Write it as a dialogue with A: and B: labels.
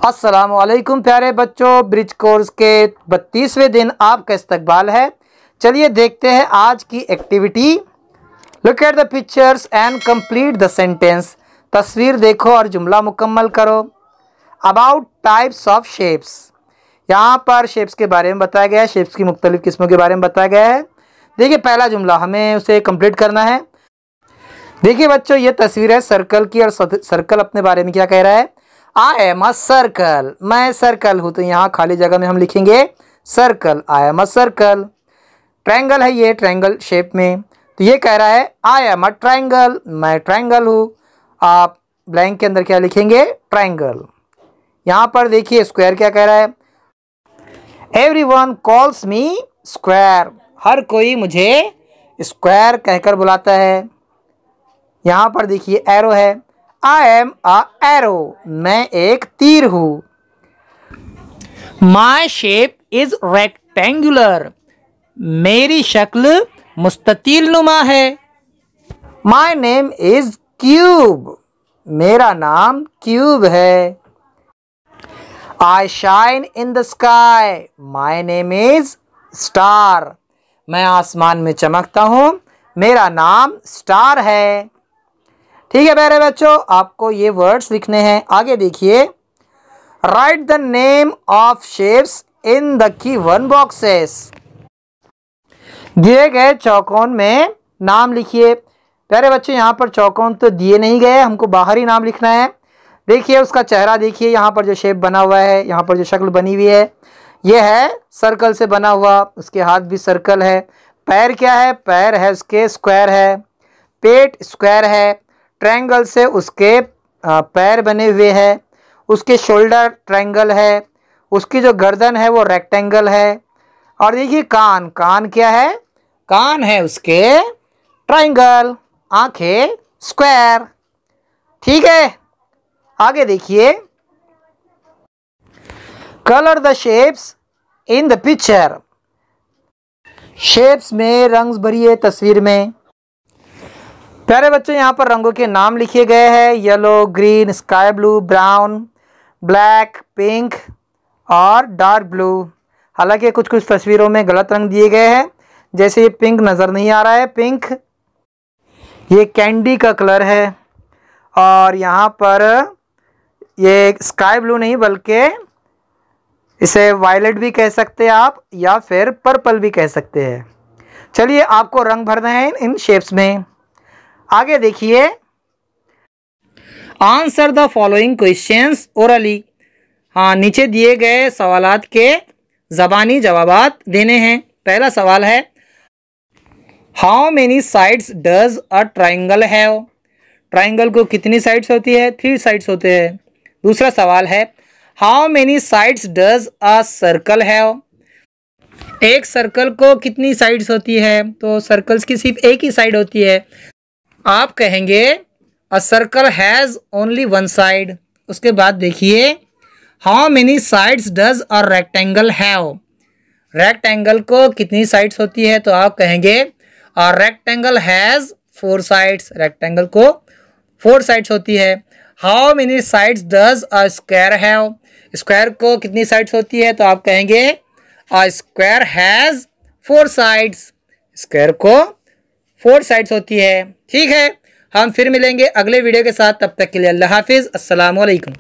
A: अस्सलामुअलैकुम प्यारे बच्चों, ब्रिज कोर्स के 32वें दिन आपका इस्तकबाल है। चलिए देखते हैं आज की activity. Look at the pictures and complete the sentence. तस्वीर देखो और जुमला मुकम्मल करो। अबाउट टाइप्स ऑफ शेप्स, यहाँ पर शेप्स के बारे में बताया गया है, शेप्स की मुख्तलिफ किस्मों के बारे में बताया गया है। देखिए पहला जुमला हमें उसे कंप्लीट करना है। देखिए बच्चों, ये तस्वीर है सर्कल की और सर्कल अपने बारे में क्या कह रहा है। आई एम अ सर्कल, मैं सर्कल हूँ, तो यहाँ खाली जगह में हम लिखेंगे circle. I am a circle. Triangle है ये, ट्रायंगल शेप में, तो ये कह रहा है आई एम अ ट्रायंगल, मैं ट्रायंगल हूँ। आप ब्लैंक के अंदर क्या लिखेंगे, ट्रायंगल। यहाँ पर देखिए स्क्वायर क्या कह रहा है, एवरीवन कॉल्स मी स्क्वायर, हर कोई मुझे स्क्वायर कहकर बुलाता है। यहाँ पर देखिए एरो है, आई एम अ एरो, मैं एक तीर हूँ। माई शेप इज रेक्टेंगुलर, मेरी शक्ल मुस्ततील नुमा है। माई नेम इज क्यूब, मेरा नाम क्यूब है। I shine in the sky, my name is star, मैं आसमान में चमकता हूँ, मेरा नाम स्टार है। ठीक है प्यारे बच्चों, आपको ये वर्ड्स लिखने हैं। आगे देखिए, right the name of shapes in the given boxes. दिए गए चौकोन में नाम लिखिए। प्यारे बच्चों, यहाँ पर चौकोन तो दिए नहीं गए, हमको बाहर ही नाम लिखना है। देखिए उसका चेहरा देखिए, यहाँ पर जो शेप बना हुआ है, यहाँ पर जो शक्ल बनी हुई है, ये है सर्कल से बना हुआ। उसके हाथ भी सर्कल है। पैर क्या है, पैर है उसके स्क्वायर है। पेट स्क्वायर है, ट्रायंगल से उसके पैर बने हुए हैं। उसके शोल्डर ट्रायंगल है, उसकी जो गर्दन है वो रेक्टेंगल है। और देखिए कान, कान क्या है, कान है उसके ट्रायंगल। आंखें स्क्वायर। ठीक है, आगे देखिए, colour the shapes in the picture. Shapes में रंग भरिए तस्वीर में। प्यारे बच्चों, यहाँ पर रंगों के नाम लिखे गए हैं, yellow, green, sky blue, brown, black, pink और डार्क ब्लू। हालांकि कुछ कुछ तस्वीरों में गलत रंग दिए गए हैं, जैसे ये पिंक नज़र नहीं आ रहा है, पिंक ये कैंडी का कलर है। और यहाँ पर ये स्काई ब्लू नहीं बल्कि इसे वायलेट भी कह सकते हैं आप, या फिर पर्पल भी कह सकते हैं। चलिए आपको रंग भरना है इन शेप्स में। आगे देखिए, answer the following questions orally. हाँ, नीचे दिए गए सवालात के ज़बानी जवाबात देने हैं। पहला सवाल है, how many sides does a triangle have. Triangle को कितनी साइड्स होती है, 3 साइड्स होते हैं। दूसरा सवाल है, how many sides does a circle have. एक सर्कल को कितनी साइड्स होती है, तो सर्कल्स की सिर्फ एक ही साइड होती है। आप कहेंगे a circle has only 1 side. उसके बाद देखिए, how many sides does a rectangle have. Rectangle को कितनी साइड्स होती है, तो आप कहेंगे a rectangle has 4 sides. Rectangle को 4 साइड्स होती है। How many sides does a square have. Square को कितनी साइड्स होती है, तो आप कहेंगे a square has 4 sides. Square को 4 साइड्स होती है। ठीक है, हम फिर मिलेंगे अगले वीडियो के साथ। तब तक के लिए अल्लाह हाफिज़, अस्सलाम वालेकुम।